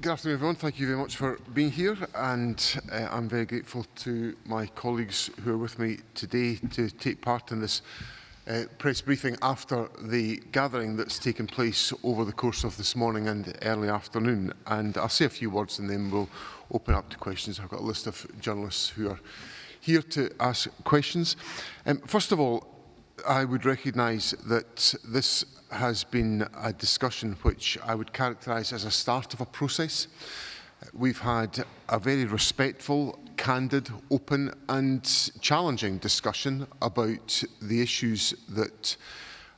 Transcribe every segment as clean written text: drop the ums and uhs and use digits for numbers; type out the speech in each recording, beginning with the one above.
Good afternoon, everyone. Thank you very much for being here, and I'm very grateful to my colleagues who are with me today to take part in this press briefing after the gathering that's taken place over the course of this morning and early afternoon. And I'll say a few words and then we'll open up to questions. I've got a list of journalists who are here to ask questions. First of all, I would recognise that this has been a discussion which I would characterise as a start of a process. We've had a very respectful, candid, open and challenging discussion about the issues that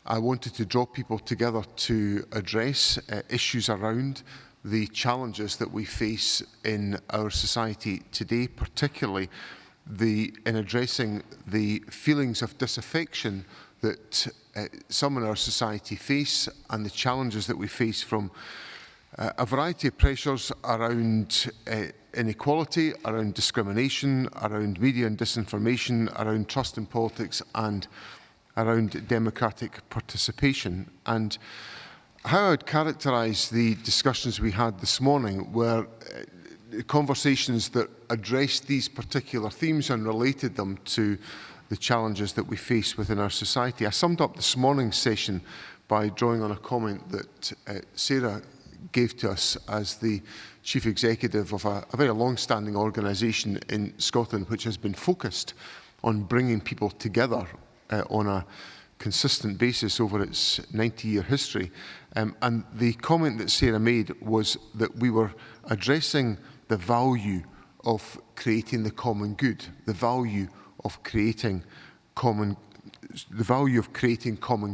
I wanted to draw people together to address, issues around the challenges that we face in our society today, particularly in addressing the feelings of disaffection that some in our society face and the challenges that we face from a variety of pressures around inequality, around discrimination, around media and disinformation, around trust in politics and around democratic participation. And how I would characterise the discussions we had this morning were conversations that addressed these particular themes and related them to the challenges that we face within our society. I summed up this morning's session by drawing on a comment that Sarah gave to us as the Chief Executive of a very long-standing organisation in Scotland which has been focused on bringing people together on a consistent basis over its 90-year history. And the comment that Sarah made was that we were addressing the value of creating the common good, the value of creating common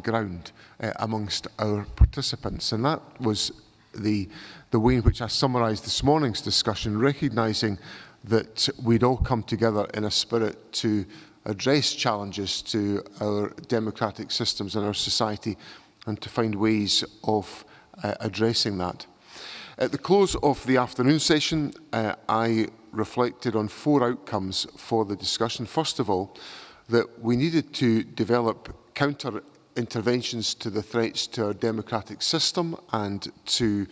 ground amongst our participants. And that was the way in which I summarised this morning's discussion, recognising that we'd all come together in a spirit to address challenges to our democratic systems and our society and to find ways of addressing that. At the close of the afternoon session, I reflected on 4 outcomes for the discussion. First of all, that we needed to develop counter-interventions to the threats to our democratic system and to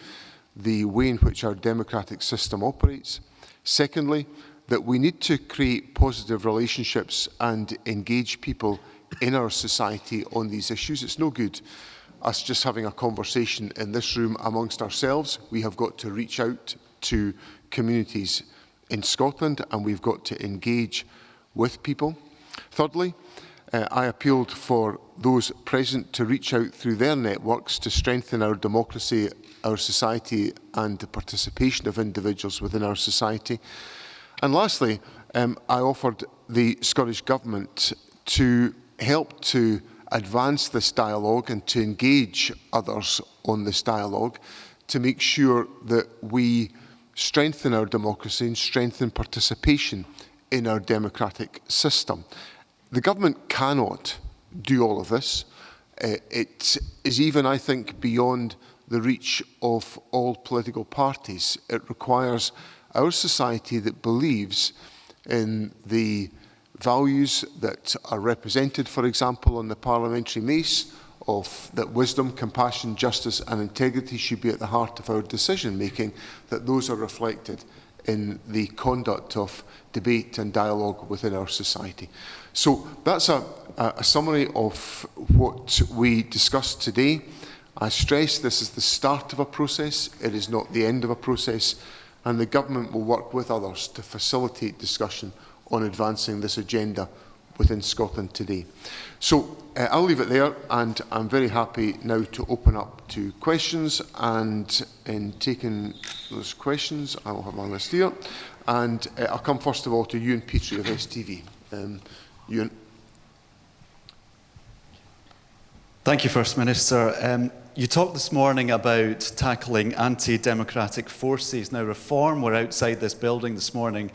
the way in which our democratic system operates. Secondly, that we need to create positive relationships and engage people in our society on these issues. It's no good us just having a conversation in this room amongst ourselves. We have got to reach out to communities in Scotland and we've got to engage with people. Thirdly, I appealed for those present to reach out through their networks to strengthen our democracy, our society and the participation of individuals within our society. And lastly, I offered the Scottish Government to help to advance this dialogue and to engage others on this dialogue to make sure that we strengthen our democracy and strengthen participation in our democratic system. The government cannot do all of this. It is even, I think, beyond the reach of all political parties. It requires our society that believes in the values that are represented, for example, on the parliamentary mace, of that wisdom, compassion, justice and integrity should be at the heart of our decision-making, that those are reflected in the conduct of debate and dialogue within our society. So that's a summary of what we discussed today. I stress this is the start of a process, it is not the end of a process, and the government will work with others to facilitate discussion on advancing this agenda within Scotland today. So I'll leave it there, and I'm very happy now to open up to questions. And in taking those questions, I will have my list here. And I'll come first of all to Ewan Petrie of STV. Ewan. Thank you, First Minister. You talked this morning about tackling anti-democratic forces. Now, Reform were outside this building this morning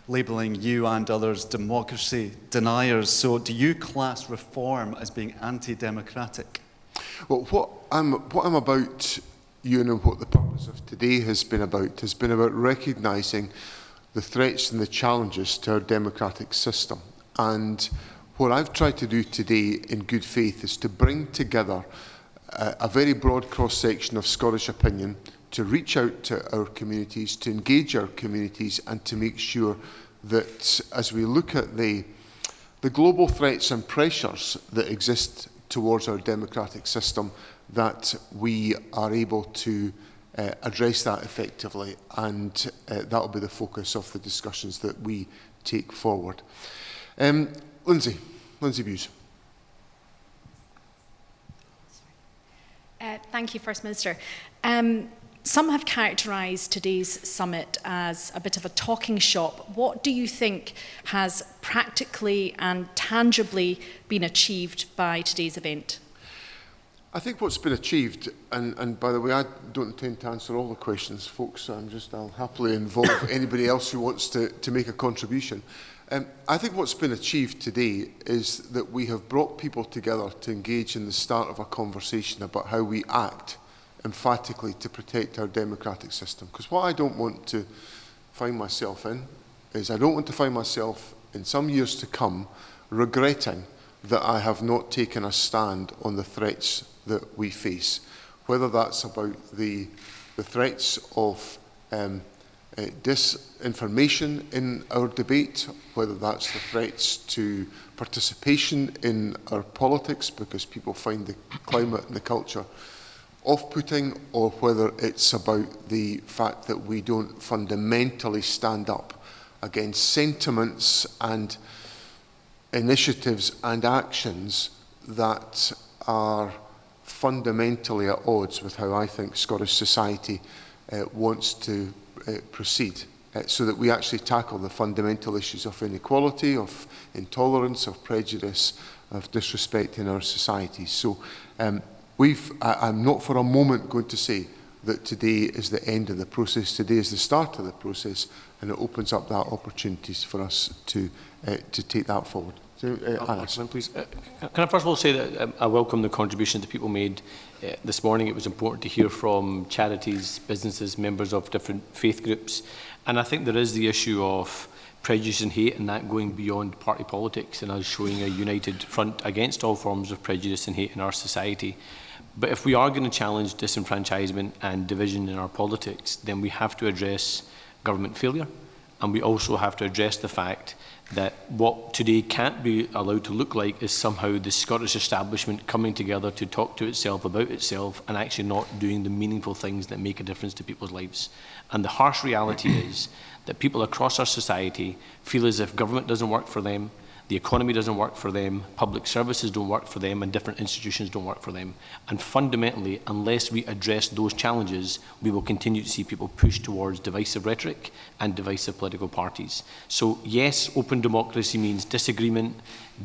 labelling you and others democracy deniers. So do you class Reform as being anti-democratic? Well, what I'm about, Ewan, and what the purpose of today has been about recognising the threats and the challenges to our democratic system. And what I've tried to do today in good faith is to bring together a very broad cross-section of Scottish opinion reach out to our communities, to engage our communities, and to make sure that as we look at the global threats and pressures that exist towards our democratic system, that we are able to address that effectively, and that will be the focus of the discussions that we take forward. Lindsay Buse. Thank you, First Minister. Some have characterised today's summit as a bit of a talking shop. What do you think has practically and tangibly been achieved by today's event? I think what's been achieved, and by the way, I don't intend to answer all the questions, folks, so I'll happily involve anybody else who wants to make a contribution. I think what's been achieved today is that we have brought people together to engage in the start of a conversation about how we act emphatically to protect our democratic system. Because what I don't want to find myself in is I don't want to find myself in some years to come regretting that I have not taken a stand on the threats that we face, whether that's about the threats of disinformation in our debate, whether that's the threats to participation in our politics because people find the climate and the culture off-putting, or whether it's about the fact that we don't fundamentally stand up against sentiments and initiatives and actions that are fundamentally at odds with how I think Scottish society wants to proceed, so that we actually tackle the fundamental issues of inequality, of intolerance, of prejudice, of disrespect in our society. So I'm not for a moment going to say that today is the end of the process. Today is the start of the process, and it opens up that opportunities for us to take that forward. So, Alice. Please. Can I first of all say that I welcome the contribution that people made this morning. It was important to hear from charities, businesses, members of different faith groups, and I think there is the issue of prejudice and hate, and that going beyond party politics, and us showing a united front against all forms of prejudice and hate in our society. But if we are going to challenge disenfranchisement and division in our politics, then we have to address government failure, and we also have to address the fact that what today can't be allowed to look like is somehow the Scottish establishment coming together to talk to itself about itself and actually not doing the meaningful things that make a difference to people's lives. And the harsh reality is that people across our society feel as if government doesn't work for them, the economy doesn't work for them, public services don't work for them, and different institutions don't work for them. And fundamentally, unless we address those challenges, we will continue to see people push towards divisive rhetoric and divisive political parties. So yes, open democracy means disagreement,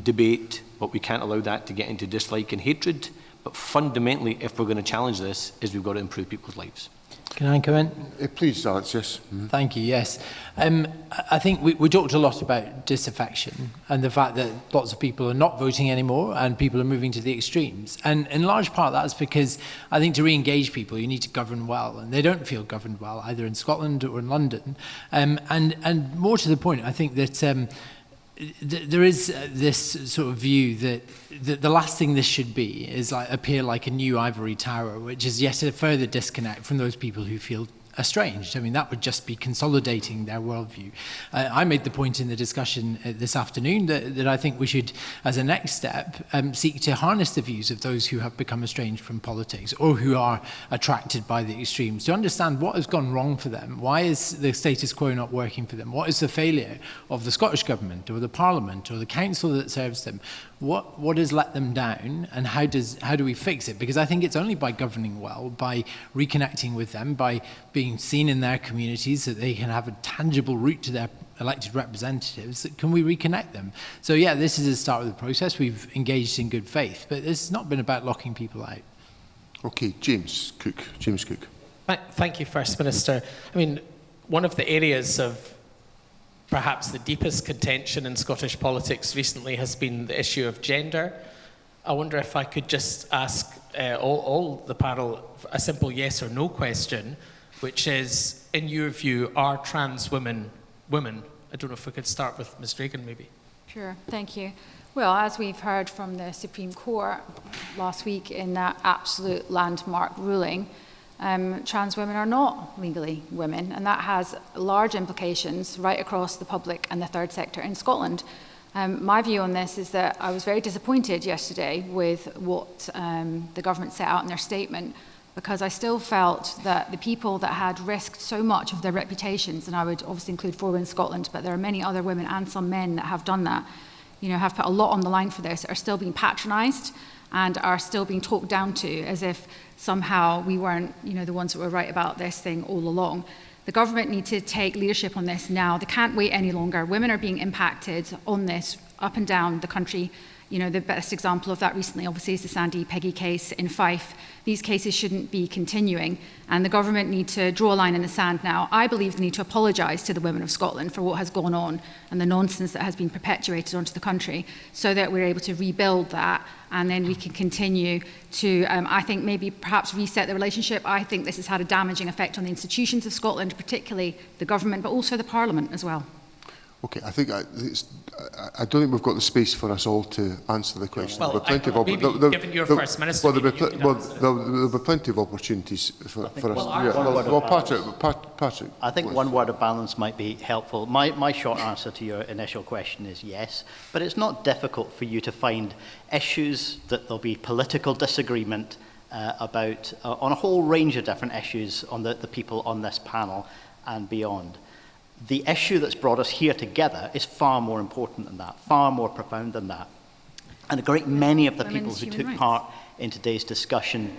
debate, but we can't allow that to get into dislike and hatred. But fundamentally, if we're going to challenge this, is we've got to improve people's lives. Can I comment? Please, Alex, yes. Mm-hmm. Thank you, yes. I think we talked a lot about disaffection and the fact that lots of people are not voting anymore and people are moving to the extremes. And in large part, that's because I think to re-engage people, you need to govern well. And they don't feel governed well, either in Scotland or in London. And more to the point, I think that there is this sort of view that the last thing this should be is appear like a new ivory tower, which is yet a further disconnect from those people who feel estranged. I mean, that would just be consolidating their worldview. I made the point in the discussion this afternoon that I think we should, as a next step, seek to harness the views of those who have become estranged from politics or who are attracted by the extremes, to understand what has gone wrong for them. Why is the status quo not working for them? What is the failure of the Scottish Government or the Parliament or the Council that serves them? What has let them down, and how do we fix it? Because I think it's only by governing well, by reconnecting with them, by being seen in their communities, that they can have a tangible route to their elected representatives, that can we reconnect them. So yeah, this is the start of the process. We've engaged in good faith, but it's not been about locking people out. Okay, James Cook. Thank you, First Minister. I mean, one of the areas of perhaps the deepest contention in Scottish politics recently has been the issue of gender. I wonder if I could just ask all the panel a simple yes or no question, which is, in your view, are trans women women? I don't know if we could start with Ms. Reagan, maybe. Sure, thank you. Well, as we've heard from the Supreme Court last week in that absolute landmark ruling, trans women are not legally women, and that has large implications right across the public and the third sector in Scotland. My view on this is that I was very disappointed yesterday with what the government set out in their statement, because I still felt that the people that had risked so much of their reputations, and I would obviously include 4 Women Scotland, but there are many other women and some men that have done that, have put a lot on the line for this, are still being patronised and are still being talked down to as if somehow we weren't, the ones that were right about this thing all along. The government need to take leadership on this now. They can't wait any longer. Women are being impacted on this up and down the country. The best example of that recently, obviously, is the Sandy Peggy case in Fife. These cases shouldn't be continuing, and the government need to draw a line in the sand now. I believe they need to apologise to the women of Scotland for what has gone on and the nonsense that has been perpetuated onto the country, so that we're able to rebuild that, and then we can continue to, I think, maybe perhaps reset the relationship. I think this has had a damaging effect on the institutions of Scotland, particularly the government, but also the Parliament as well. Okay, I think I don't think we've got the space for us all to answer the question. Well, given your First Minister, there'll be plenty of opportunities for us. Patrick. I think one word of balance might be helpful. My short answer to your initial question is yes, but it's not difficult for you to find issues that there'll be political disagreement about on a whole range of different issues on the people on this panel and beyond. The issue that's brought us here together is far more important than that, far more profound than that. And a great many of the people who took part in today's discussion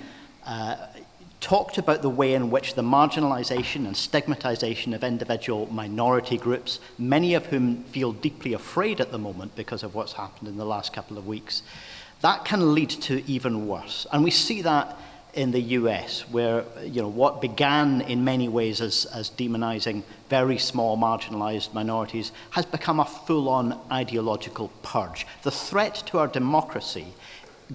talked about the way in which the marginalisation and stigmatisation of individual minority groups, many of whom feel deeply afraid at the moment because of what's happened in the last couple of weeks, that can lead to even worse. And we see that in the US, where what began in many ways as demonising very small marginalised minorities has become a full-on ideological purge. The threat to our democracy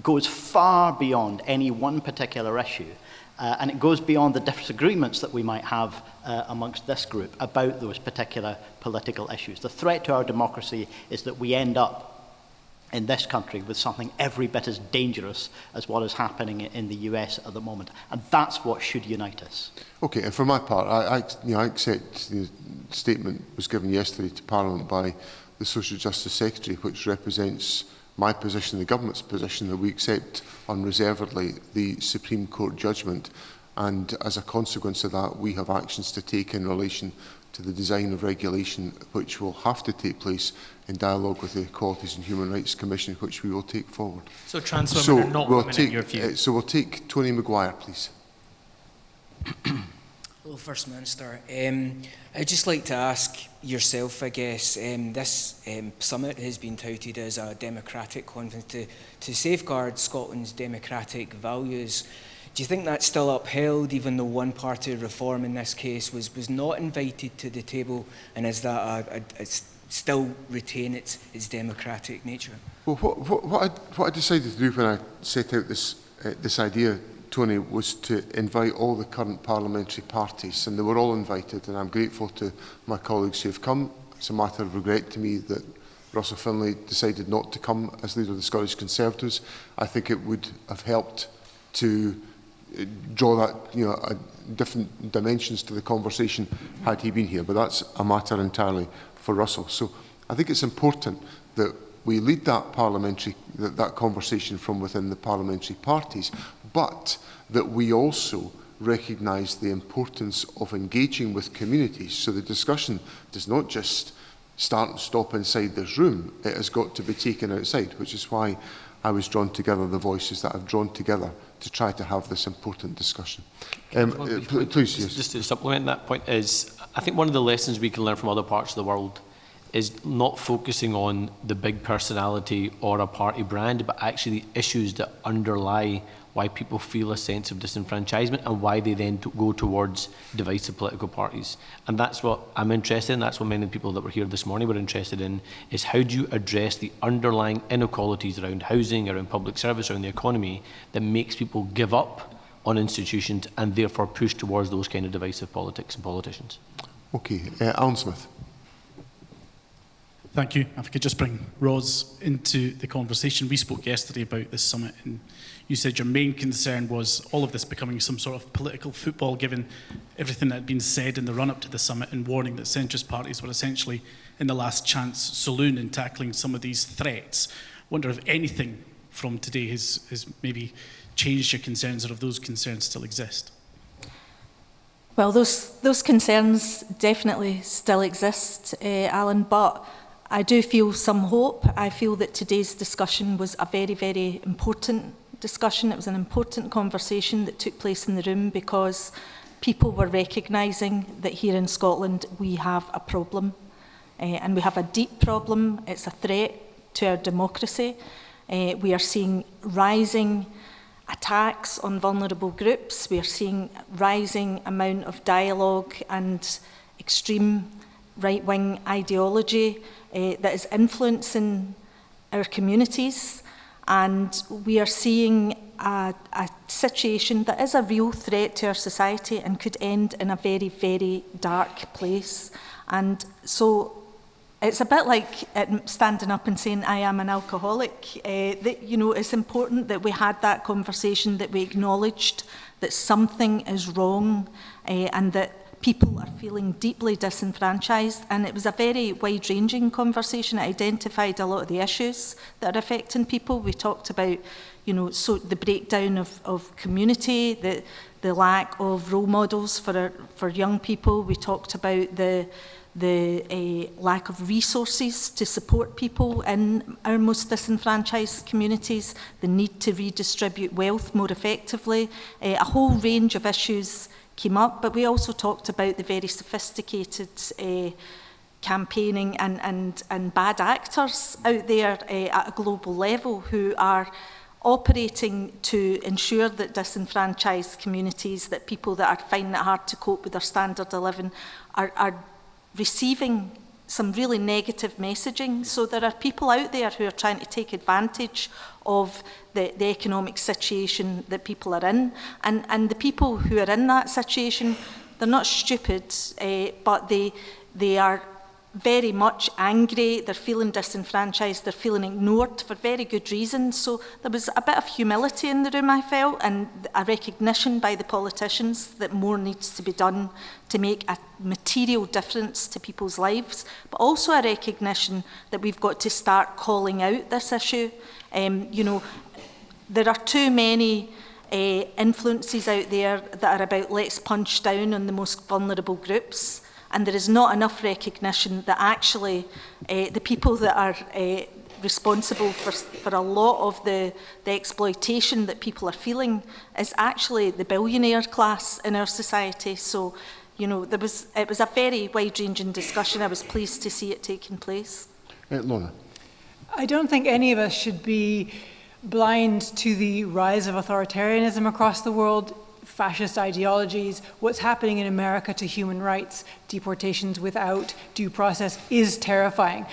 goes far beyond any one particular issue, and it goes beyond the disagreements that we might have amongst this group about those particular political issues. The threat to our democracy is that we end up in this country with something every bit as dangerous as what is happening in the US at the moment. And that's what should unite us. Okay, and for my part, I accept the statement was given yesterday to Parliament by the Social Justice Secretary, which represents my position, the government's position, that we accept unreservedly the Supreme Court judgment. And as a consequence of that, we have actions to take in relation to the design of regulation which will have to take place in dialogue with the Equalities and Human Rights Commission, which we will take forward. So trans women are not women in your view? So we'll take Tony Maguire, please. Hello, First Minister. I'd just like to ask yourself, I guess, this summit has been touted as a democratic conference to safeguard Scotland's democratic values. Do you think that's still upheld, even though one-party reform in this case was not invited to the table, and is that still retain its democratic nature? Well, what I decided to do when I set out this idea, Tony, was to invite all the current parliamentary parties, and they were all invited, and I'm grateful to my colleagues who have come. It's a matter of regret to me that Russell Finlay decided not to come as leader of the Scottish Conservatives. I think it would have helped to draw that, different dimensions to the conversation had he been here, but that's a matter entirely for Russell. So I think it's important that we lead that that conversation from within the parliamentary parties, but that we also recognise the importance of engaging with communities. So the discussion does not just start and stop inside this room, it has got to be taken outside, which is why I was drawn together, the voices that I've drawn together to try to have this important discussion. Please, yes. Just to supplement that point is, I think one of the lessons we can learn from other parts of the world is not focusing on the big personality or a party brand, but actually the issues that underlie why people feel a sense of disenfranchisement and why they then go towards divisive political parties. And that's what I'm interested in, that's what many of the people that were here this morning were interested in, is how do you address the underlying inequalities around housing, around public service, around the economy that makes people give up on institutions and therefore push towards those kind of divisive politics and politicians. Okay, Alan Smith. Thank you. If I could just bring Ros into the conversation. We spoke yesterday about this summit and you said your main concern was all of this becoming some sort of political football, given everything that had been said in the run-up to the summit, and warning that centrist parties were essentially in the last chance saloon in tackling some of these threats. I wonder if anything from today has maybe changed your concerns, or if those concerns still exist. Well, those concerns definitely still exist, Alan, but I do feel some hope. I feel that today's discussion was a very, very important discussion. It was an important conversation that took place in the room because people were recognising that here in Scotland we have a problem. And we have a deep problem. It's a threat to our democracy. We are seeing rising attacks on vulnerable groups. We are seeing rising amount of dialogue and extreme right-wing ideology that is influencing our communities. And we are seeing a situation that is a real threat to our society and could end in a very, very dark place. And so it's a bit like standing up and saying, I am an alcoholic. It's important that we had that conversation, that we acknowledged that something is wrong and that people are feeling deeply disenfranchised. And it was a very wide-ranging conversation. It identified a lot of the issues that are affecting people. We talked about, so the breakdown of community, the lack of role models for young people. We talked about the lack of resources to support people in our most disenfranchised communities, the need to redistribute wealth more effectively. A whole range of issues came up, but we also talked about the very sophisticated campaigning and bad actors out there at a global level who are operating to ensure that disenfranchised communities, that people that are finding it hard to cope with their standard of living are receiving some really negative messaging. So there are people out there who are trying to take advantage of the economic situation that people are in. And the people who are in that situation, they're not stupid, but they are very much angry, they're feeling disenfranchised, they're feeling ignored for very good reasons. So there was a bit of humility in the room, I felt, and a recognition by the politicians that more needs to be done to make a material difference to people's lives, but also a recognition that we've got to start calling out this issue. There are too many influences out there that are about let's punch down on the most vulnerable groups. And there is not enough recognition that actually the people that are responsible for a lot of the exploitation that people are feeling is actually the billionaire class in our society. So, it was a very wide-ranging discussion. I was pleased to see it taking place. Lorna. I don't think any of us should be blind to the rise of authoritarianism across the world, fascist ideologies, what's happening in America to human rights, deportations without due process is terrifying.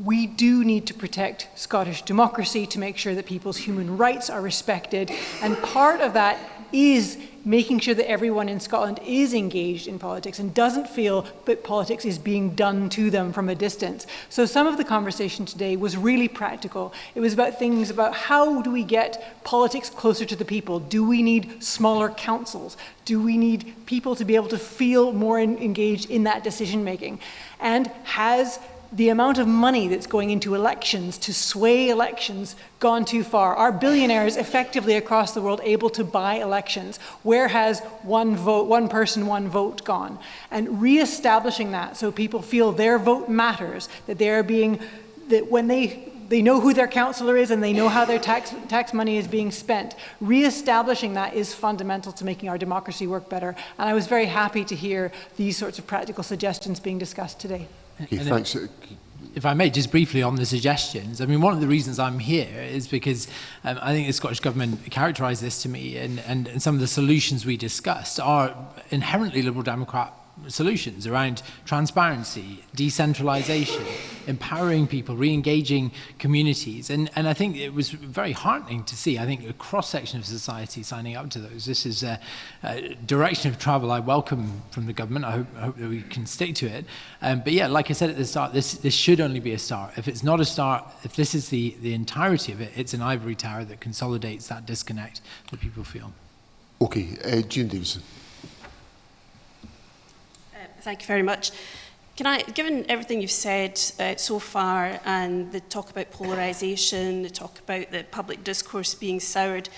We do need to protect Scottish democracy to make sure that people's human rights are respected, and part of that is making sure that everyone in Scotland is engaged in politics and doesn't feel that politics is being done to them from a distance. So some of the conversation today was really practical. It was about things about how do we get politics closer to the people? Do we need smaller councils? Do we need people to be able to feel more engaged in that decision making? And has the amount of money that's going into elections to sway elections gone too far? Are billionaires effectively across the world able to buy elections? Where has one vote, one person, one vote gone? And reestablishing that so people feel their vote matters, that they're being, that when they know who their councillor is and they know how their tax money is being spent. Reestablishing that is fundamental to making our democracy work better. And I was very happy to hear these sorts of practical suggestions being discussed today. Okay, thanks. If I may, just briefly on the suggestions, I mean, one of the reasons I'm here is because I think the Scottish Government characterised this to me, and some of the solutions we discussed are inherently Liberal Democrat solutions around transparency, decentralization, empowering people, re-engaging communities. And I think it was very heartening to see, I think, a cross-section of society signing up to those. This is a direction of travel I welcome from the government. I hope that we can stick to it. But yeah, like I said at the start, this should only be a start. If it's not a start, if this is the entirety of it, it's an ivory tower that consolidates that disconnect that people feel. Okay, Jean Davison. Thank you very much. Given everything you've said so far, and the talk about polarisation, the talk about the public discourse being soured,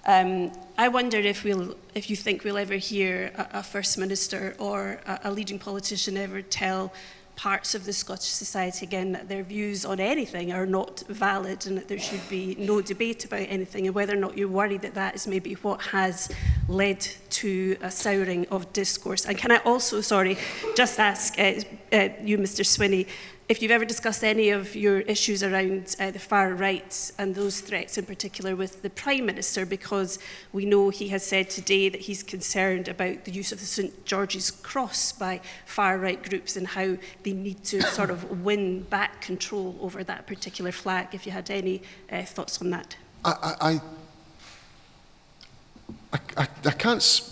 I wonder if you think we'll ever hear a First Minister or a leading politician ever tell parts of the Scottish society again that their views on anything are not valid and that there should be no debate about anything, and whether or not you're worried that that is maybe what has led to a souring of discourse. And can I also, just ask you, Mr. Swinney, if you've ever discussed any of your issues around the far right and those threats in particular with the Prime Minister, because we know he has said today that he's concerned about the use of the St George's Cross by far right groups and how they need to sort of win back control over that particular flag. If you had any thoughts on that. I can't.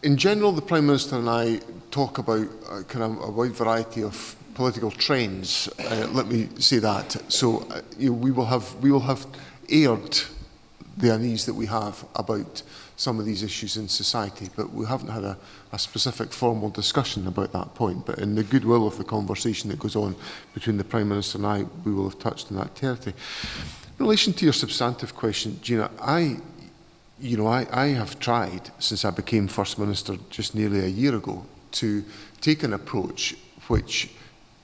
In general, the Prime Minister and I talk about kind of a wide variety of political trends. Let me say that. So we will have aired the unease that we have about some of these issues in society, but we haven't had a specific formal discussion about that point. But in the goodwill of the conversation that goes on between the Prime Minister and I, we will have touched on that territory. In relation to your substantive question, Gina, I have tried, since I became First Minister just nearly a year ago, to take an approach which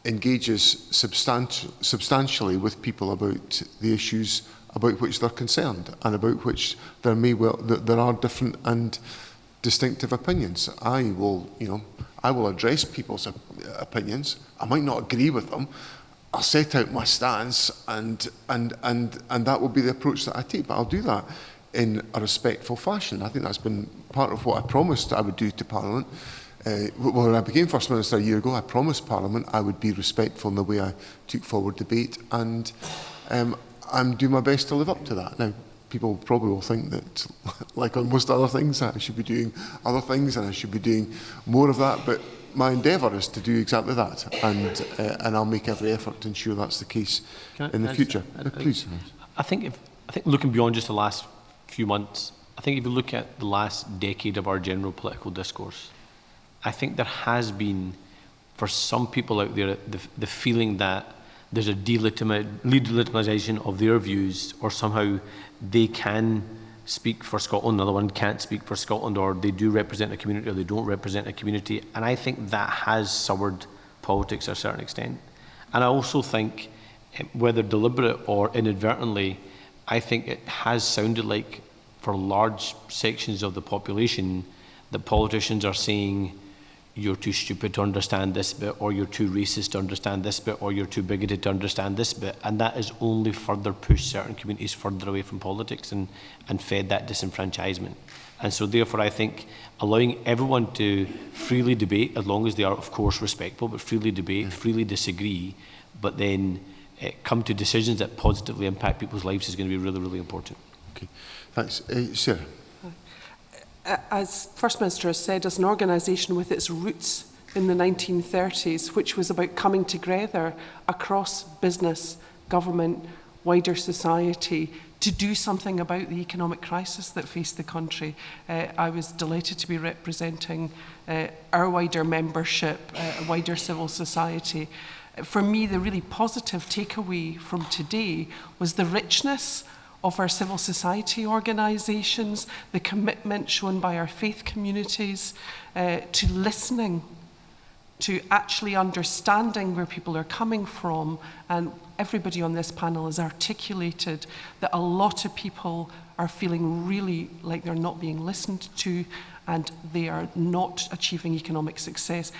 engages substantially with people about the issues about which they're concerned and about which there are different and distinctive opinions. I will address people's opinions. I might not agree with them. I'll set out my stance, and that will be the approach that I take. But I'll do that in a respectful fashion. I think that's been part of what I promised I would do to Parliament. When I became First Minister a year ago, I promised Parliament I would be respectful in the way I took forward debate, and I'm doing my best to live up to that. Now, people probably will think that, like on most other things, I should be doing other things and I should be doing more of that, but my endeavour is to do exactly that, and I'll make every effort to ensure that's the case in the future. Please. I think looking beyond just the last few months, I think if you look at the last decade of our general political discourse, I think there has been, for some people out there, the feeling that there's a delegitimization of their views, or somehow they can speak for Scotland, another one can't speak for Scotland, or they do represent a community or they don't represent a community. And I think that has soured politics to a certain extent. And I also think, whether deliberate or inadvertently, I think it has sounded like, for large sections of the population, that politicians are saying, you're too stupid to understand this bit, or you're too racist to understand this bit, or you're too bigoted to understand this bit. And that has only further pushed certain communities further away from politics and fed that disenfranchisement. And so therefore I think allowing everyone to freely debate, as long as they are of course respectful, but freely debate, freely disagree, but then come to decisions that positively impact people's lives is going to be really, really important. Okay, thanks. Sarah. As First Minister has said, as an organisation with its roots in the 1930s, which was about coming together across business, government, wider society, to do something about the economic crisis that faced the country. I was delighted to be representing our wider membership, wider civil society. For me, the really positive takeaway from today was the richness of our civil society organisations, the commitment shown by our faith communities to listening, to actually understanding where people are coming from. And everybody on this panel has articulated that a lot of people are feeling really like they're not being listened to and they are not achieving economic success.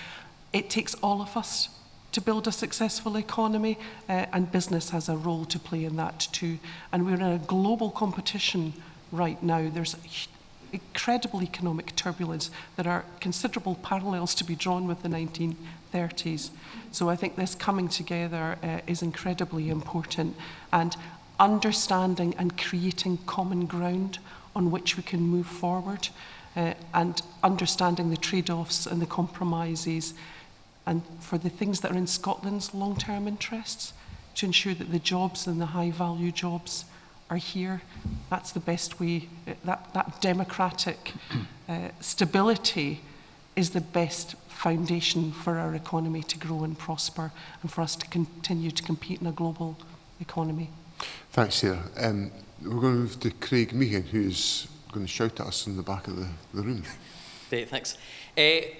It takes all of us to build a successful economy, and business has a role to play in that too. And we're in a global competition right now. There's incredible economic turbulence. There are considerable parallels to be drawn with the 1930s. So I think this coming together is incredibly important, and understanding and creating common ground on which we can move forward, and understanding the trade-offs and the compromises, and for the things that are in Scotland's long-term interests, to ensure that the jobs and the high-value jobs are here. That's the best way. That democratic stability is the best foundation for our economy to grow and prosper, and for us to continue to compete in a global economy. Thanks, Sarah. We're going to move to Craig Meehan, who's going to shout at us in the back of the room. Great, thanks.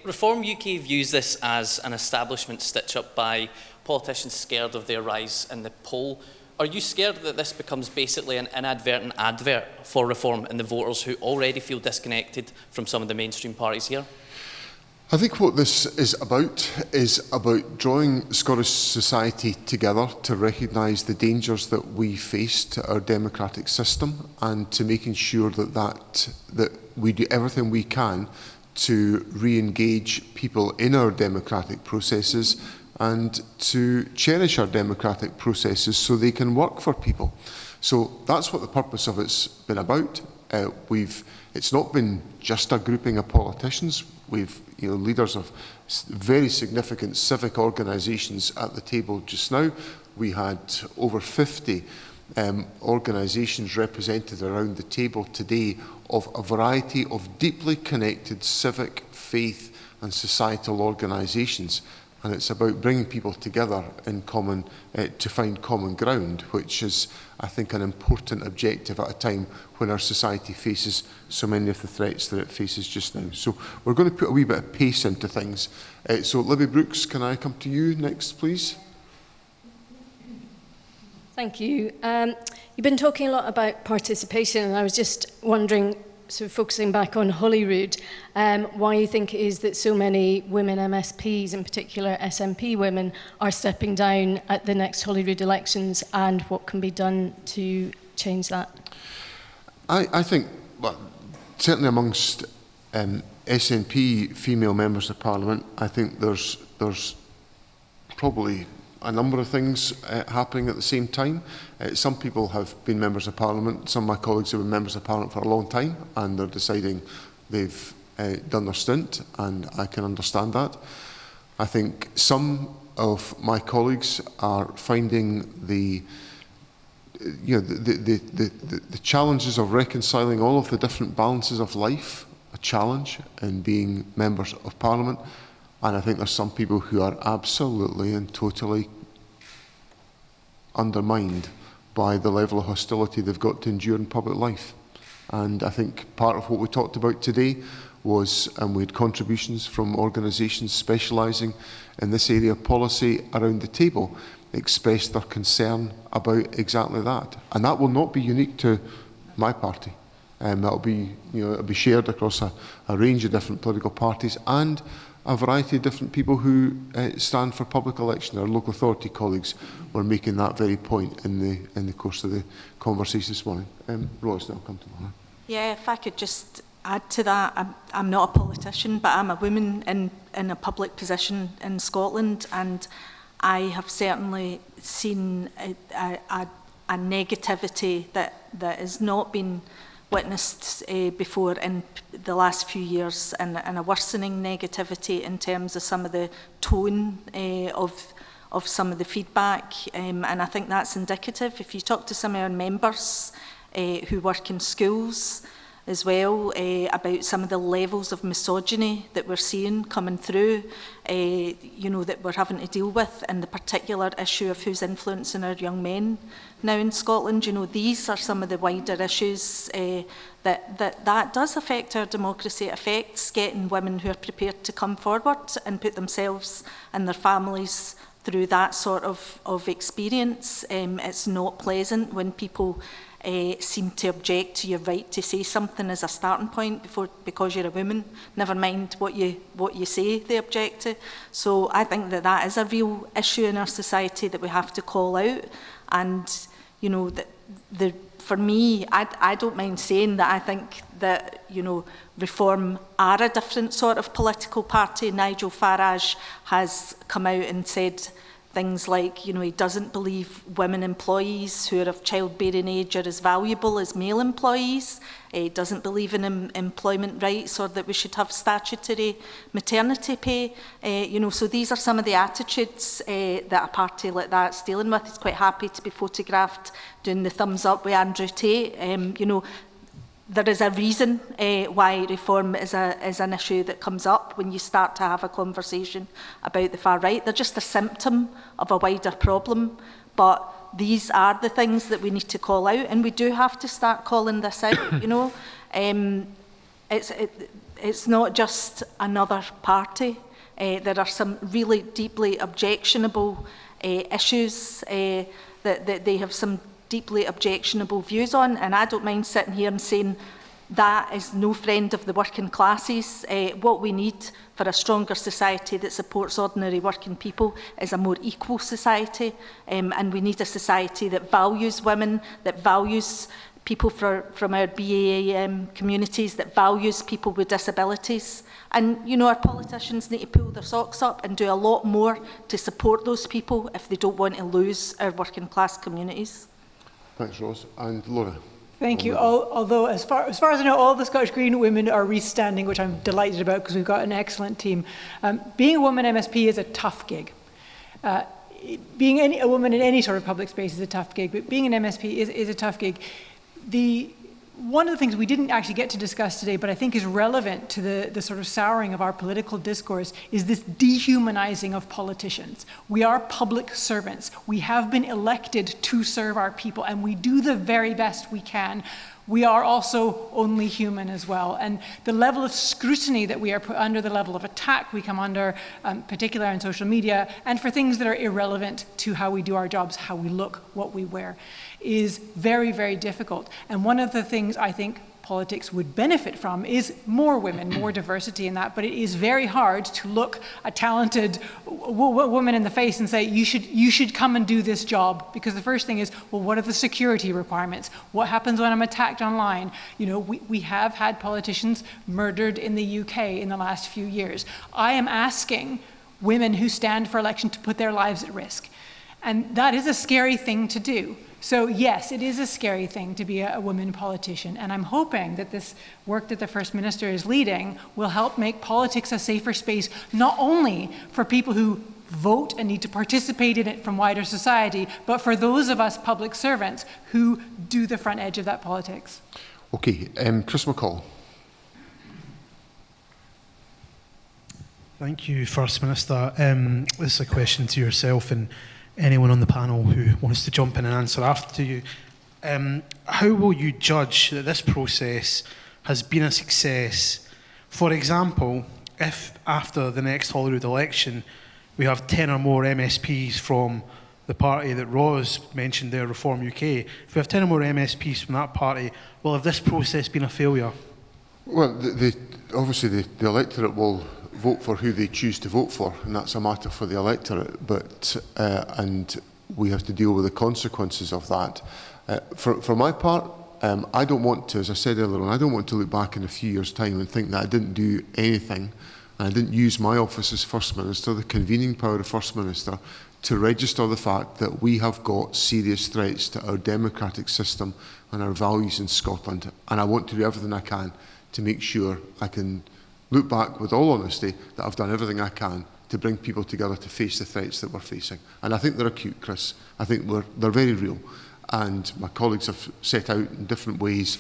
Reform UK views this as an establishment stitch-up by politicians scared of their rise in the poll. Are you scared that this becomes basically an inadvertent advert for reform in the voters who already feel disconnected from some of the mainstream parties here? I think what this is about drawing Scottish society together to recognise the dangers that we face to our democratic system, and to making sure that we do everything we can to re-engage people in our democratic processes and to cherish our democratic processes so they can work for people. So that's what the purpose of it's been about. It's not been just a grouping of politicians. We've leaders of very significant civic organisations at the table just now. We had over 50 organisations represented around the table today of a variety of deeply connected civic, faith and societal organisations. And it's about bringing people together in common to find common ground, which is, I think, an important objective at a time when our society faces so many of the threats that it faces just now. So we're going to put a wee bit of pace into things. So Libby Brooks, can I come to you next, please? Thank you. You've been talking a lot about participation, and I was just wondering, sort of focusing back on Holyrood, why you think it is that so many women MSPs, in particular SNP women, are stepping down at the next Holyrood elections, and what can be done to change that? I think, well, certainly amongst SNP female members of Parliament, I think there's probably a number of things happening at the same time. Some people have been members of Parliament. Some of my colleagues have been members of Parliament for a long time, and they're deciding they've done their stint, and I can understand that. I think some of my colleagues are finding the challenges of reconciling all of the different balances of life a challenge in being members of Parliament. And I think there's some people who are absolutely and totally undermined by the level of hostility they've got to endure in public life. And I think part of what we talked about today was, and we had contributions from organisations specialising in this area of policy around the table, expressed their concern about exactly that. And that will not be unique to my party. That'll be, it'll be shared across a range of different political parties and a variety of different people who stand for public election. Our local authority colleagues were making that very point in the course of the conversation this morning. Royce, I'll come to Laura. Yeah, if I could just add to that, I'm not a politician, but I'm a woman in a public position in Scotland, and I have certainly seen a negativity that has not been witnessed before in the last few years, and a worsening negativity in terms of some of the tone of some of the feedback, and I think that's indicative. If you talk to some of our members who work in schools as well, about some of the levels of misogyny that we're seeing coming through, that we're having to deal with, and the particular issue of who's influencing our young men now in Scotland. These are some of the wider issues that does affect our democracy. It affects getting women who are prepared to come forward and put themselves and their families through that sort of experience. It's not pleasant when people seem to object to your right to say something as a starting point because you're a woman, never mind what you say they object to. So I think that is a real issue in our society that we have to call out, and the for me, I don't mind saying that I think that, you know, Reform are a different sort of political party. Nigel Farage has come out and said things like, you know, he doesn't believe women employees who are of childbearing age are as valuable as male employees. He doesn't believe in employment rights or that we should have statutory maternity pay. You know, so these are some of the attitudes that a party like that's dealing with. He's quite happy to be photographed doing the thumbs up with Andrew Tate. You know, there is a reason why reform is an issue that comes up when you start to have a conversation about the far right. They're just a symptom of a wider problem, but these are the things that we need to call out, and we do have to start calling this out. You know, it's not just another party. There are some really deeply objectionable issues that they have some deeply objectionable views on, and I don't mind sitting here and saying that is no friend of the working classes. What we need for a stronger society that supports ordinary working people is a more equal society, and we need a society that values women, that values people from our BAM communities, that values people with disabilities. And, you know, our politicians need to pull their socks up and do a lot more to support those people if they don't want to lose our working class communities. Thanks, Rose. And Laura. Thank you. Although, as far as I know, all the Scottish Green women are restanding, which I'm delighted about because we've got an excellent team. Being a woman MSP is a tough gig. Being a woman in any sort of public space is a tough gig, but being an MSP is a tough gig. One of the things we didn't actually get to discuss today, but I think is relevant to the sort of souring of our political discourse, is this dehumanizing of politicians. We are public servants. We have been elected to serve our people, and we do the very best we can. We are also only human as well. And the level of scrutiny that we are put under, the level of attack we come under, particularly on social media, and for things that are irrelevant to how we do our jobs, how we look, what we wear, is very, very difficult. And one of the things I think politics would benefit from is more women, more diversity in that, but it is very hard to look a talented woman in the face and say, you should come and do this job, because the first thing is, well, what are the security requirements? What happens when I'm attacked online? You know, we have had politicians murdered in the UK in the last few years. I am asking women who stand for election to put their lives at risk. And that is a scary thing to do. So yes, it is a scary thing to be a woman politician, and I'm hoping that this work that the First Minister is leading will help make politics a safer space, not only for people who vote and need to participate in it from wider society, but for those of us public servants who do the front edge of that politics. Okay, Chris McCall. Thank you, First Minister. This is a question to yourself and anyone on the panel who wants to jump in and answer after you. How will you judge that this process has been a success? For example, if after the next Holyrood election we have 10 or more MSPs from the party that Ros mentioned there, Reform UK, if we have 10 or more MSPs from that party, will have this process been a failure? Well, obviously the electorate will vote for who they choose to vote for, and that's a matter for the electorate, but and we have to deal with the consequences of that. For my part, I don't want to, as I said earlier on, I don't want to look back in a few years' time and think that I didn't do anything, and I didn't use my office as First Minister, the convening power of First Minister, to register the fact that we have got serious threats to our democratic system and our values in Scotland, and I want to do everything I can to make sure I can look back with all honesty that I've done everything I can to bring people together to face the threats that we're facing. And I think they're acute, Chris. I think they're very real. And my colleagues have set out in different ways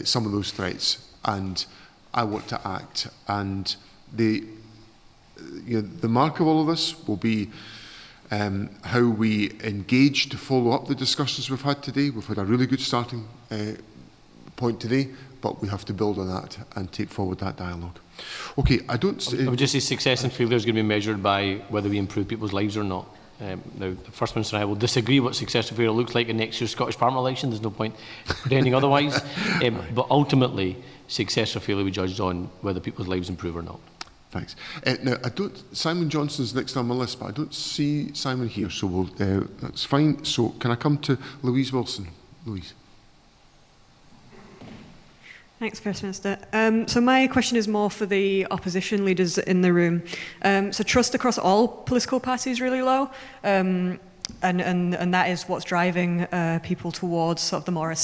some of those threats. And I want to act. And the mark of all of this will be how we engage to follow up the discussions we've had today. We've had a really good starting point today, but we have to build on that and take forward that dialogue. Okay, I would just say success and failure is going to be measured by whether we improve people's lives or not. Now, the First Minister and I will disagree what success or failure looks like in next year's Scottish Parliament election. There's no point pretending otherwise. But ultimately, success or failure will be judged on whether people's lives improve or not. Thanks. Now, Simon Johnson's next on my list, but I don't see Simon here, so that's fine. So can I come to Louise Wilson? Louise. Thanks, First Minister. So my question is more for the opposition leaders in the room. So trust across all political parties is really low, and that is what's driving people towards sort of the more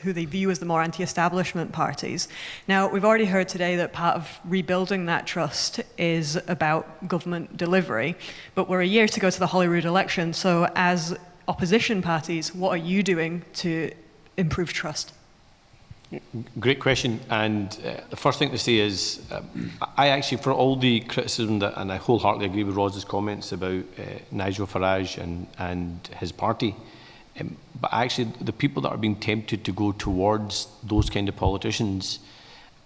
who they view as the more anti-establishment parties. Now, we've already heard today that part of rebuilding that trust is about government delivery, but we're a year to go to the Holyrood election. So as opposition parties, what are you doing to improve trust? Great question, and the first thing to say is I actually, for all the criticism that, and I wholeheartedly agree with Roz's comments about Nigel Farage and his party, but actually the people that are being tempted to go towards those kind of politicians,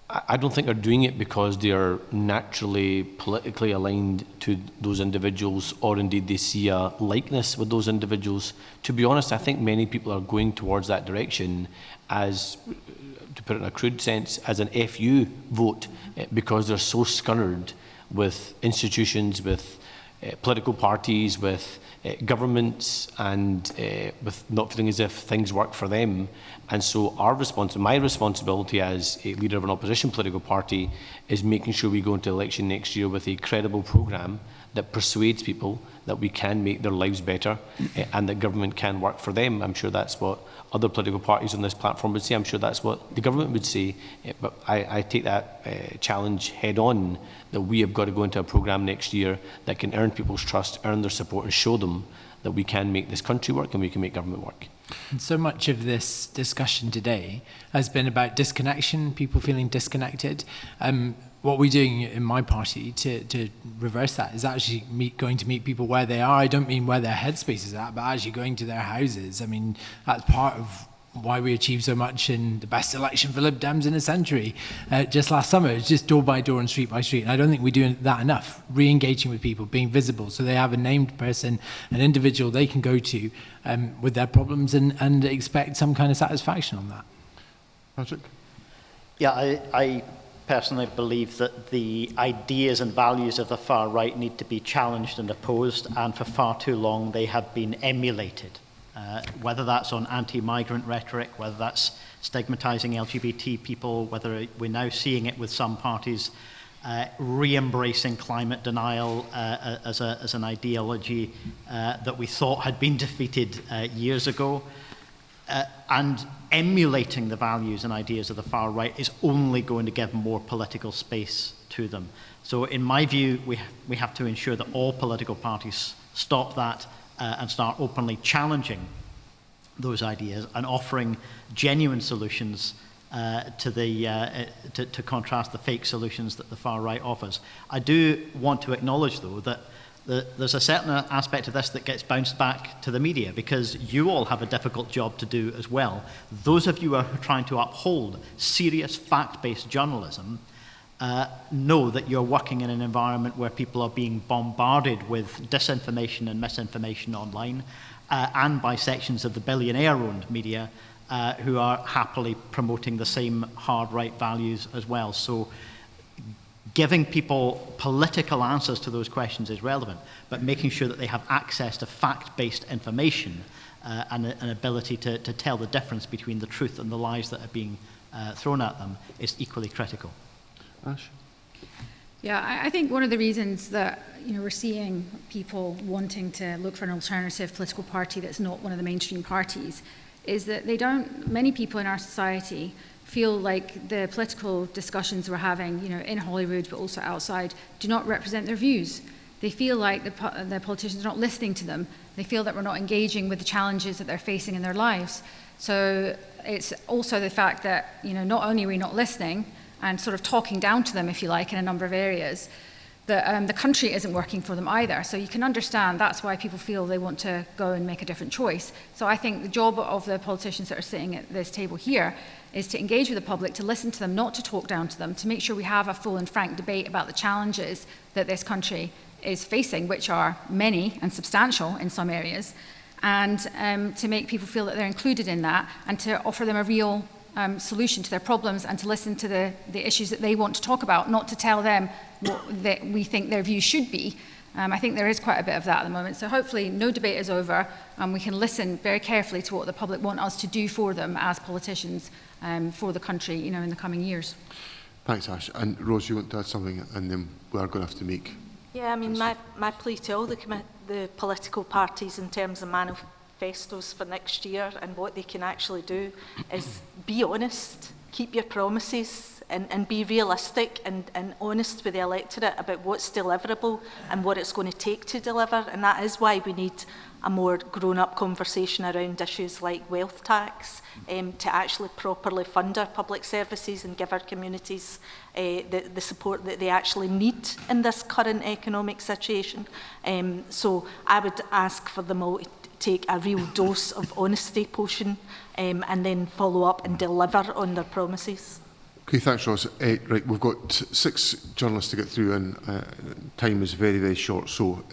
I don't think are doing it because they are naturally politically aligned to those individuals, or indeed they see a likeness with those individuals. To be honest, I think many people are going towards that direction as, to put it in a crude sense, as an FU vote, because they're so scurred with institutions, with political parties, with governments, and with not feeling as if things work for them. And so my responsibility as a leader of an opposition political party is making sure we go into election next year with a credible programme that persuades people that we can make their lives better and that government can work for them. I'm sure that's what other political parties on this platform would say. I'm sure that's what the government would say. But I take that challenge head on, that we have got to go into a programme next year that can earn people's trust, earn their support, and show them that we can make this country work and we can make government work. And so much of this discussion today has been about disconnection, people feeling disconnected. What we're doing in my party to reverse that is actually going to meet people where they are. I don't mean where their headspace is at, but actually going to their houses. I mean, that's part of why we achieved so much in the best election for Lib Dems in a century just last summer. It's just door by door and street by street. And I don't think we're doing that enough, re-engaging with people, being visible, so they have a named person, an individual they can go to with their problems and expect some kind of satisfaction on that. Patrick? Yeah, I personally believe that the ideas and values of the far right need to be challenged and opposed, and for far too long they have been emulated. Whether that's on anti-migrant rhetoric, whether that's stigmatizing LGBT people, whether we're now seeing it with some parties re-embracing climate denial as an ideology that we thought had been defeated years ago. And emulating the values and ideas of the far right is only going to give more political space to them. So in my view, we have to ensure that all political parties stop that and start openly challenging those ideas and offering genuine solutions to contrast the fake solutions that the far right offers. I do want to acknowledge, though, that there's a certain aspect of this that gets bounced back to the media, because you all have a difficult job to do as well. Those of you who are trying to uphold serious fact-based journalism know that you're working in an environment where people are being bombarded with disinformation and misinformation online, and by sections of the billionaire-owned media who are happily promoting the same hard right values as well. So giving people political answers to those questions is relevant, but making sure that they have access to fact-based information and an ability to tell the difference between the truth and the lies that are being thrown at them is equally critical. Ash? Yeah, I think one of the reasons that we're seeing people wanting to look for an alternative political party that's not one of the mainstream parties is that many people in our society feel like the political discussions we're having, in Holyrood but also outside, do not represent their views. They feel like the politicians are not listening to them. They feel that we're not engaging with the challenges that they're facing in their lives. So it's also the fact that, not only are we not listening and sort of talking down to them, if you like, in a number of areas, that the country isn't working for them either. So you can understand that's why people feel they want to go and make a different choice. So I think the job of the politicians that are sitting at this table here is to engage with the public, to listen to them, not to talk down to them, to make sure we have a full and frank debate about the challenges that this country is facing, which are many and substantial in some areas, and to make people feel that they're included in that, and to offer them a real solution to their problems, and to listen to the issues that they want to talk about, not to tell them what we think their view should be. I think there is quite a bit of that at the moment. So hopefully no debate is over, and we can listen very carefully to what the public want us to do for them as politicians for the country, you know, in the coming years. Thanks, Ash. And Rose, you want to add something, and then we are going to have to make... Yeah, I mean, my plea to all the political parties in terms of manifestos for next year and what they can actually do is be honest, keep your promises, and be realistic and honest with the electorate about what's deliverable and what it's going to take to deliver. And that is why we need a more grown-up conversation around issues like wealth tax, to actually properly fund our public services and give our communities the support that they actually need in this current economic situation. So I would ask for them all to take a real dose of honesty potion and then follow up and deliver on their promises. Okay, thanks, Ross. Right, we've got 6 journalists to get through, and time is very, very short. So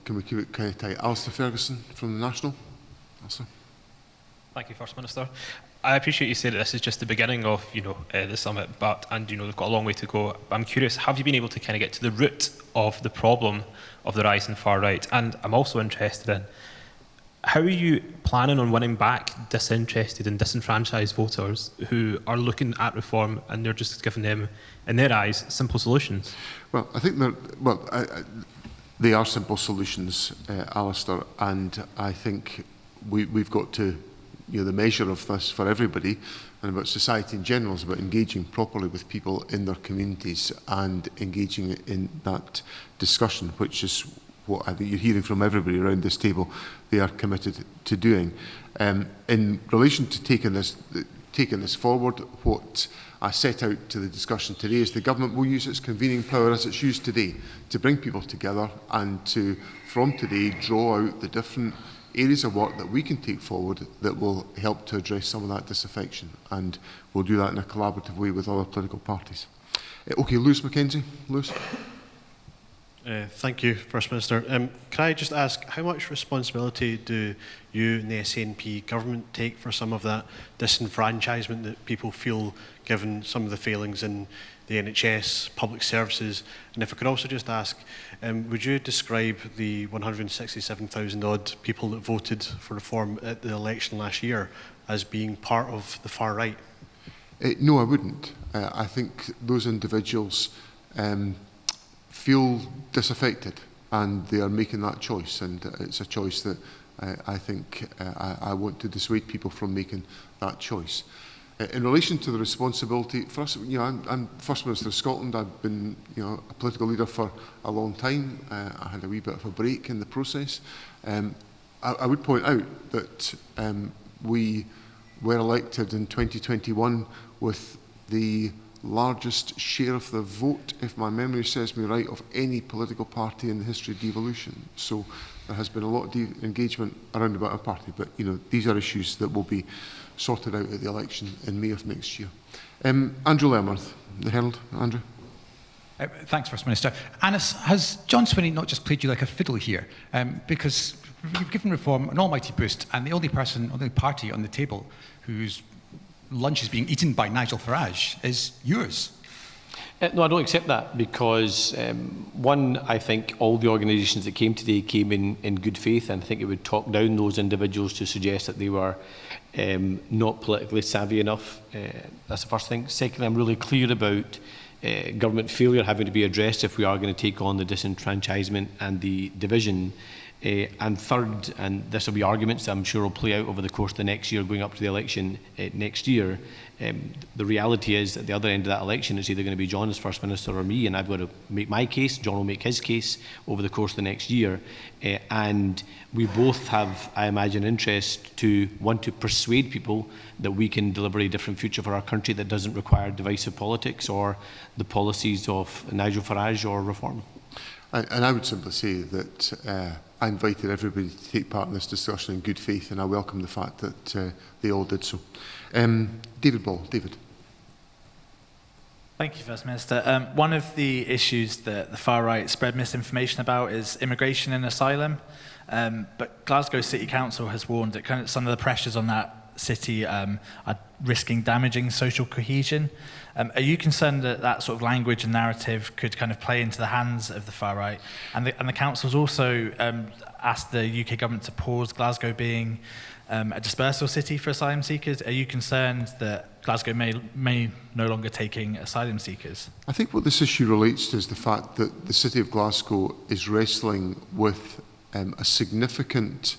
can we keep it kind of tight? Alistair Ferguson from the National. Alistair. Thank you, First Minister. I appreciate you saying that this is just the beginning of, the summit, and they've got a long way to go. I'm curious, have you been able to kind of get to the root of the problem of the rise in far right? And I'm also interested in, how are you planning on winning back disinterested and disenfranchised voters who are looking at reform and they're just giving them, in their eyes, simple solutions? Well, I think they are simple solutions, Alistair, and I think we've got to, the measure of this for everybody and about society in general is about engaging properly with people in their communities and engaging in that discussion, which is what I think you're hearing from everybody around this table they are committed to doing. In relation to taking this forward, what I set out to the discussion today is the government will use its convening power as it's used today to bring people together and to, from today, draw out the different areas of work that we can take forward that will help to address some of that disaffection, and we'll do that in a collaborative way with other political parties. Okay, Lewis Mackenzie. Lewis. Thank you, First Minister. Can I just ask, how much responsibility do you and the SNP government take for some of that disenfranchisement that people feel given some of the failings in the NHS, public services? And if I could also just ask, would you describe the 167,000 odd people that voted for reform at the election last year as being part of the far right? No, I wouldn't. I think those individuals feel disaffected and they are making that choice, and it's a choice that I think I want to dissuade people from making that choice. In relation to the responsibility, for us, I'm First Minister of Scotland. I've been a political leader for a long time. I had a wee bit of a break in the process. I would point out that we were elected in 2021 with the largest share of the vote, if my memory serves me right, of any political party in the history of devolution. So there has been a lot of engagement around about our party, but these are issues that will be sorted out at the election in May of next year. Andrew Lermarth, The Herald. Andrew. Thanks, First Minister. Anis, has John Swinney not just played you like a fiddle here? Because you've given Reform an almighty boost, and the only party on the table whose lunch is being eaten by Nigel Farage is yours. No, I don't accept that because, one, I think all the organisations that came today came in good faith, and I think it would talk down those individuals to suggest that they were not politically savvy enough. That's the first thing. Secondly, I'm really clear about government failure having to be addressed if we are going to take on the disenfranchisement and the division. And third, and this will be arguments that I'm sure will play out over the course of the next year going up to the election next year, the reality is at the other end of that election it's either going to be John as First Minister or me, and I've got to make my case, John will make his case over the course of the next year, and we both have, I imagine, interest to want to persuade people that we can deliver a different future for our country that doesn't require divisive politics or the policies of Nigel Farage or Reform. And I would simply say that I invited everybody to take part in this discussion in good faith, and I welcome the fact that they all did so. David Ball. David. Thank you, First Minister. One of the issues that the far right spread misinformation about is immigration and asylum. But Glasgow City Council has warned that some of the pressures on that city are risking damaging social cohesion. Are you concerned that that sort of language and narrative could kind of play into the hands of the far right? And the council's also asked the UK government to pause Glasgow being a dispersal city for asylum seekers. Are you concerned that Glasgow may no longer taking asylum seekers? I think what this issue relates to is the fact that the City of Glasgow is wrestling with a significant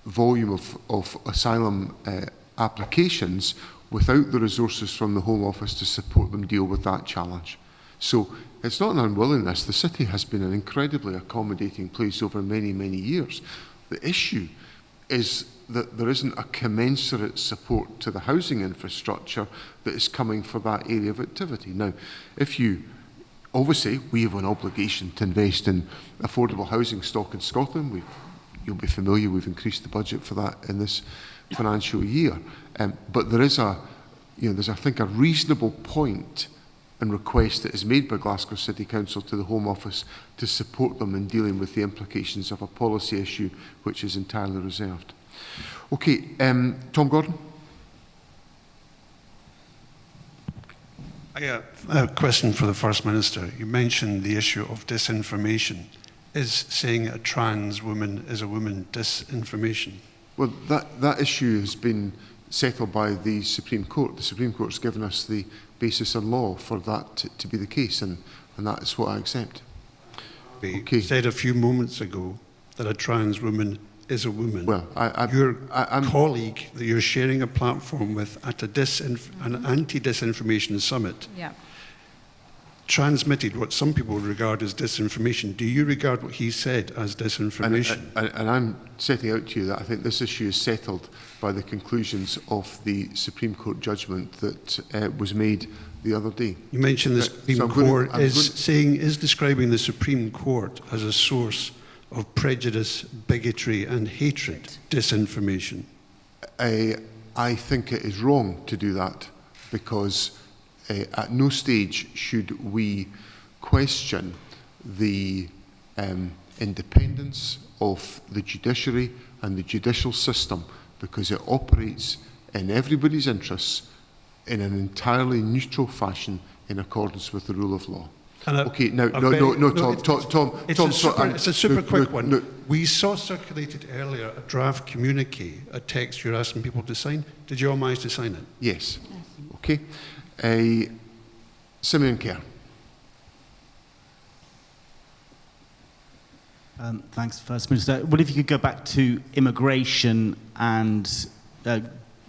volume of asylum applications without the resources from the Home Office to support them deal with that challenge. So it's not an unwillingness. The city has been an incredibly accommodating place over many, many years. The issue is that there isn't a commensurate support to the housing infrastructure that is coming for that area of activity. Now, obviously, we have an obligation to invest in affordable housing stock in Scotland. You'll be familiar, we've increased the budget for that in this financial year. But there's I think, a reasonable point and request that is made by Glasgow City Council to the Home Office to support them in dealing with the implications of a policy issue which is entirely reserved. Okay, Tom Gordon. I got a question for the First Minister. You mentioned the issue of disinformation. Is saying a trans woman is a woman disinformation? Well, that issue has been settled by the Supreme Court. The Supreme Court has given us the basis in law for that to be the case, and that is what I accept. Okay. You said a few moments ago that a trans woman is a woman. Well, your colleague that you're sharing a platform with at an anti-disinformation summit transmitted what some people regard as disinformation. Do you regard what he said as disinformation? And I'm setting out to you that I think this issue is settled by the conclusions of the Supreme Court judgment that was made the other day. You mentioned the Supreme Court is describing the Supreme Court as a source of prejudice, bigotry and hatred, disinformation. I think it is wrong to do that, because at no stage should we question the independence of the judiciary and the judicial system, because it operates in everybody's interests in an entirely neutral fashion in accordance with the rule of law. Okay, now, Tom. It's a super quick one. We saw circulated earlier a draft communique, a text you're asking people to sign. Did you all manage to sign it? Yes. Okay. Simeon Kerr. Thanks, First Minister. Well, if you could go back to immigration and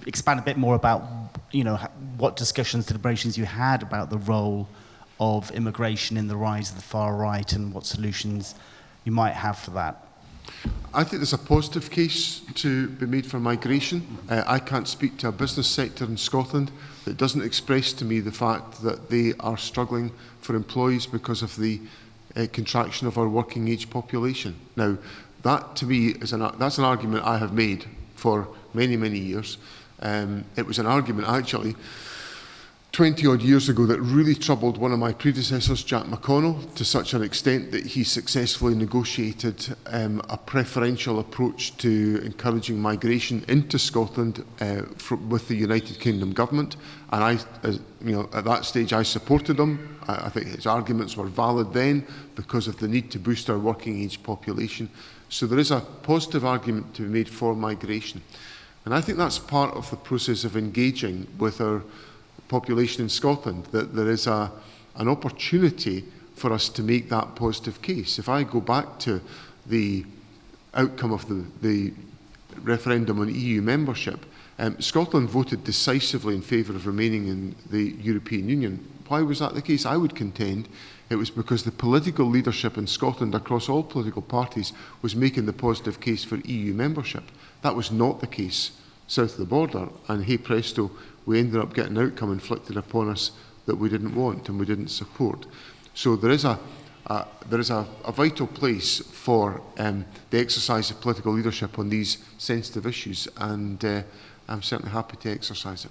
expand a bit more about, what discussions, deliberations you had about the role of immigration in the rise of the far right and what solutions you might have for that. I think there's a positive case to be made for migration. I can't speak to a business sector in Scotland that doesn't express to me the fact that they are struggling for employees because of the contraction of our working age population. Now, that to me is that's an argument I have made for many, many years. It was an argument actually 20-odd years ago that really troubled one of my predecessors, Jack McConnell, to such an extent that he successfully negotiated a preferential approach to encouraging migration into Scotland with the United Kingdom government. And at that stage, I supported him. I think his arguments were valid then because of the need to boost our working age population. So there is a positive argument to be made for migration. And I think that's part of the process of engaging with our population in Scotland, that there is an opportunity for us to make that positive case. If I go back to the outcome of the referendum on EU membership, Scotland voted decisively in favour of remaining in the European Union. Why was that the case? I would contend it was because the political leadership in Scotland across all political parties was making the positive case for EU membership. That was not the case south of the border, and hey presto, we ended up getting an outcome inflicted upon us that we didn't want and we didn't support. So there is a vital place for the exercise of political leadership on these sensitive issues, and I'm certainly happy to exercise it.